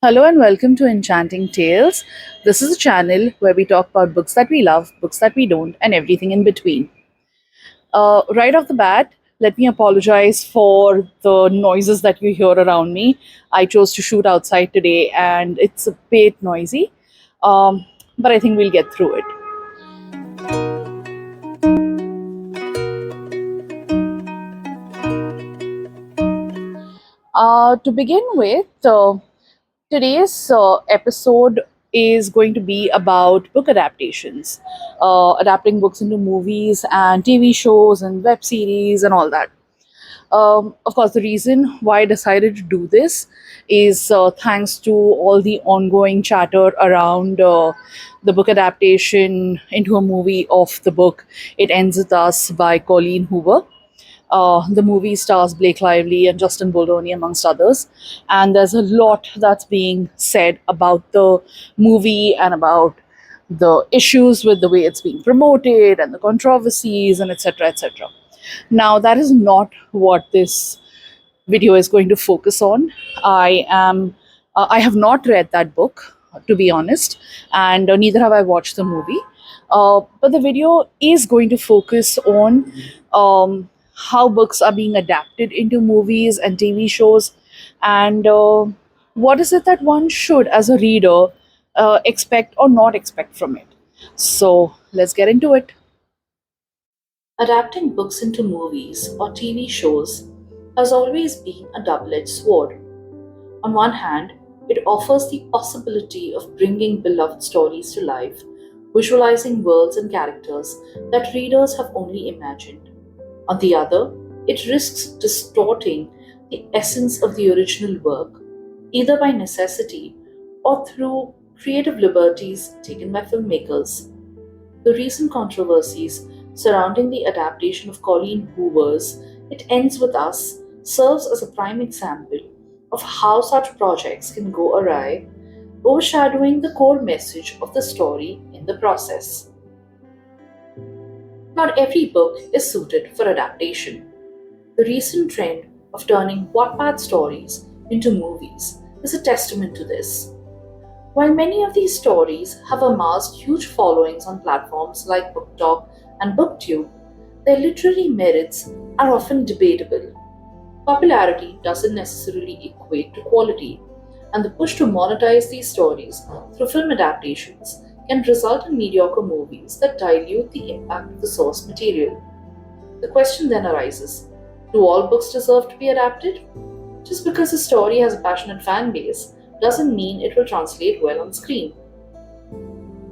Hello and welcome to Enchanting Tales. This is a channel where we talk about books that we love, books that we don't, and everything in between. Right off the bat, let me apologize for the noises that you hear around me. I chose to shoot outside today and it's a bit noisy, but I think we'll get through it. To begin with, today's episode is going to be about book adaptations, adapting books into movies and TV shows and web series and all that. Of course, the reason why I decided to do this is thanks to all the ongoing chatter around the book adaptation into a movie of the book It Ends With Us by Colleen Hoover. The movie stars Blake Lively and Justin Baldoni, amongst others. And there's a lot that's being said about the movie and about the issues with the way it's being promoted and the controversies and etc. etc. Now, that is not what this video is going to focus on. I have not read that book, to be honest, and neither have I watched the movie. But the video is going to focus on how books are being adapted into movies and TV shows, and what is it that one should, as a reader, expect or not expect from it. So let's get into it. Adapting books into movies or TV shows has always been a double edged sword. On one hand, it offers the possibility of bringing beloved stories to life, visualizing worlds and characters that readers have only imagined. On the other, it risks distorting the essence of the original work, either by necessity or through creative liberties taken by filmmakers. The recent controversies surrounding the adaptation of Colleen Hoover's It Ends With Us serves as a prime example of how such projects can go awry, overshadowing the core message of the story in the process. Not every book is suited for adaptation. The recent trend of turning Wattpad stories into movies is a testament to this. While many of these stories have amassed huge followings on platforms like BookTok and BookTube, their literary merits are often debatable. Popularity doesn't necessarily equate to quality, and the push to monetize these stories through film adaptations can result in mediocre movies that dilute the impact of the source material. The question then arises, do all books deserve to be adapted? Just because a story has a passionate fan base doesn't mean it will translate well on screen.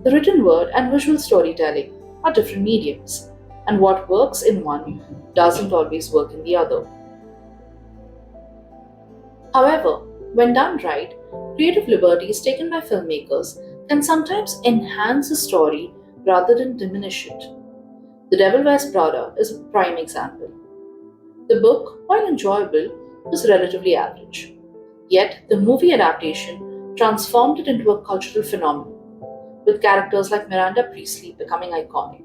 The written word and visual storytelling are different mediums, and what works in one doesn't always work in the other. However, when done right, creative liberties taken by filmmakers can sometimes enhance a story rather than diminish it. The Devil Wears Prada is a prime example. The book, while enjoyable, was relatively average. Yet, the movie adaptation transformed it into a cultural phenomenon, with characters like Miranda Priestley becoming iconic.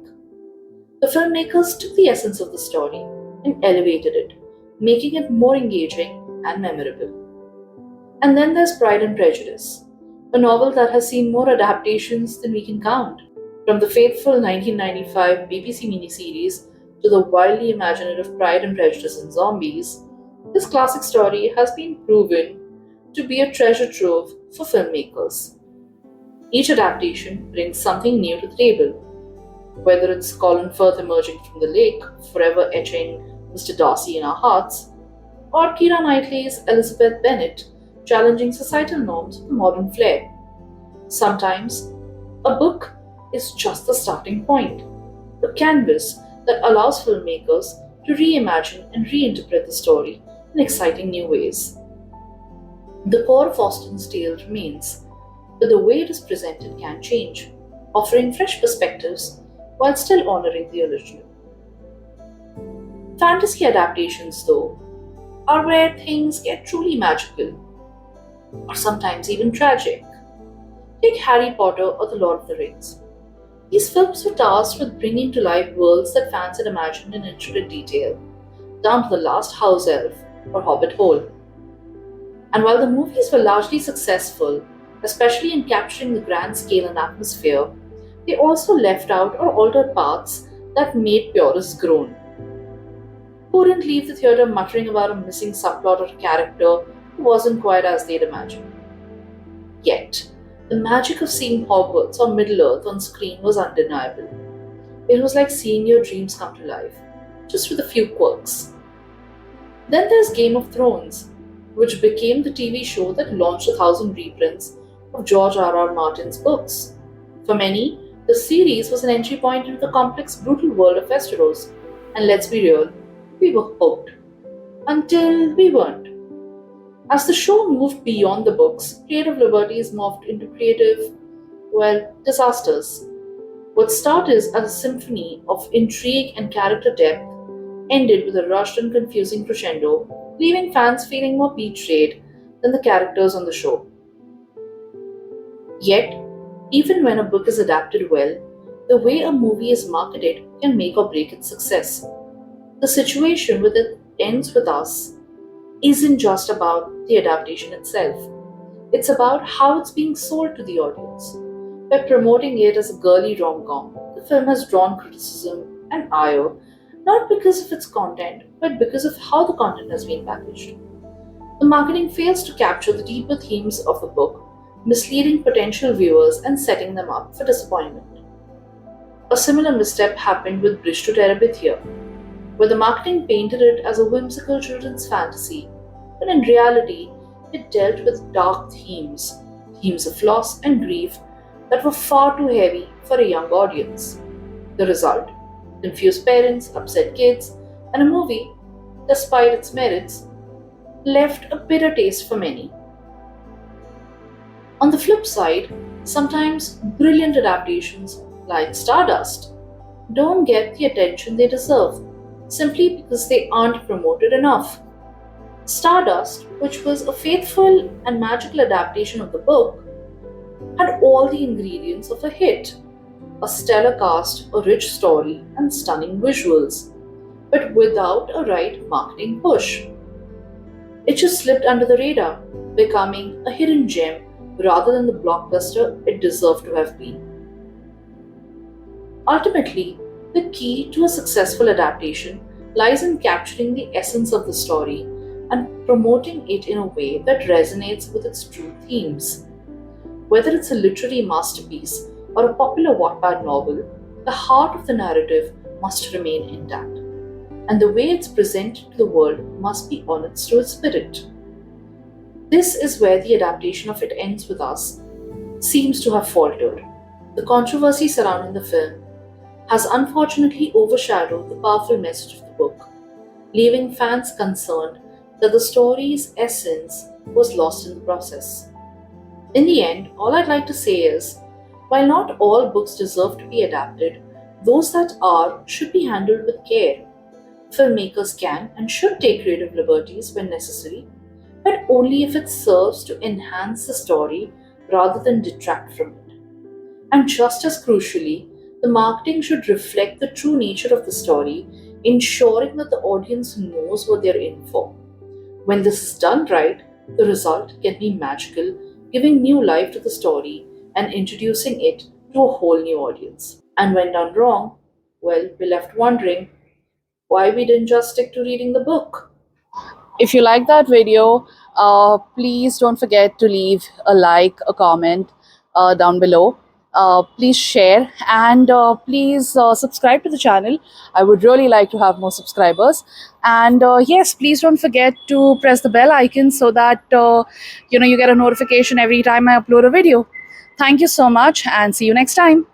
The filmmakers took the essence of the story and elevated it, making it more engaging and memorable. And then there's Pride and Prejudice, a novel that has seen more adaptations than we can count. From the faithful 1995 BBC miniseries to the wildly imaginative Pride and Prejudice and Zombies, this classic story has been proven to be a treasure trove for filmmakers. Each adaptation brings something new to the table, whether it's Colin Firth emerging from the lake, forever etching Mr. Darcy in our hearts, or Keira Knightley's Elizabeth Bennet challenging societal norms with a modern flair. Sometimes, a book is just the starting point, a canvas that allows filmmakers to reimagine and reinterpret the story in exciting new ways. The core of Austen's tale remains, but the way it is presented can change, offering fresh perspectives while still honoring the original. Fantasy adaptations, though, are where things get truly magical, or sometimes even tragic. Take Harry Potter or The Lord of the Rings. These films were tasked with bringing to life worlds that fans had imagined in intricate detail, down to the last house elf or hobbit hole. And while the movies were largely successful, especially in capturing the grand scale and atmosphere, they also left out or altered parts that made purists groan. Who didn't leave the theatre muttering about a missing subplot or character who wasn't quite as they'd imagined? Yet, the magic of seeing Hogwarts or Middle Earth on screen was undeniable. It was like seeing your dreams come to life, just with a few quirks. Then there's Game of Thrones, which became the TV show that launched 1,000 reprints of George R. R. Martin's books. For many, the series was an entry point into the complex, brutal world of Westeros. And let's be real, we were hooked. Until we weren't. As the show moved beyond the books, creative liberties morphed into disasters. What started as a symphony of intrigue and character depth ended with a rushed and confusing crescendo, leaving fans feeling more betrayed than the characters on the show. Yet, even when a book is adapted well, the way a movie is marketed can make or break its success. The situation with it ends with us isn't just about the adaptation itself. It's about how it's being sold to the audience. By promoting it as a girly rom-com, the film has drawn criticism and ire not because of its content, but because of how the content has been packaged. The marketing fails to capture the deeper themes of the book, misleading potential viewers and setting them up for disappointment. A similar misstep happened with Bridge to Terabithia, where the marketing painted it as a whimsical children's fantasy, but in reality, it dealt with dark themes of loss and grief that were far too heavy for a young audience. The result: confused parents, upset kids, and a movie, despite its merits, left a bitter taste for many. On the flip side, sometimes brilliant adaptations, like Stardust, don't get the attention they deserve simply because they aren't promoted enough. Stardust, which was a faithful and magical adaptation of the book, had all the ingredients of a hit: a stellar cast, a rich story, and stunning visuals, but without a right marketing push. It just slipped under the radar, becoming a hidden gem rather than the blockbuster it deserved to have been. Ultimately, the key to a successful adaptation lies in capturing the essence of the story and promoting it in a way that resonates with its true themes. Whether it's a literary masterpiece or a popular Wattpad novel, the heart of the narrative must remain intact, and the way it's presented to the world must be honest to its spirit. This is where the adaptation of It Ends With Us seems to have faltered. The controversy surrounding the film has unfortunately overshadowed the powerful message of the book, leaving fans concerned that the story's essence was lost in the process. In the end, all I'd like to say is, while not all books deserve to be adapted, those that are should be handled with care. Filmmakers can and should take creative liberties when necessary, but only if it serves to enhance the story rather than detract from it. And just as crucially, the marketing should reflect the true nature of the story, ensuring that the audience knows what they're in for. When this is done right, the result can be magical, giving new life to the story and introducing it to a whole new audience. And when done wrong, well, we're left wondering why we didn't just stick to reading the book. If you like that video, please don't forget to leave a like, a comment down below. Please share and please subscribe to the channel. I would really like to have more subscribers. And yes, please don't forget to press the bell icon so that you get a notification every time I upload a video. Thank you so much and see you next time.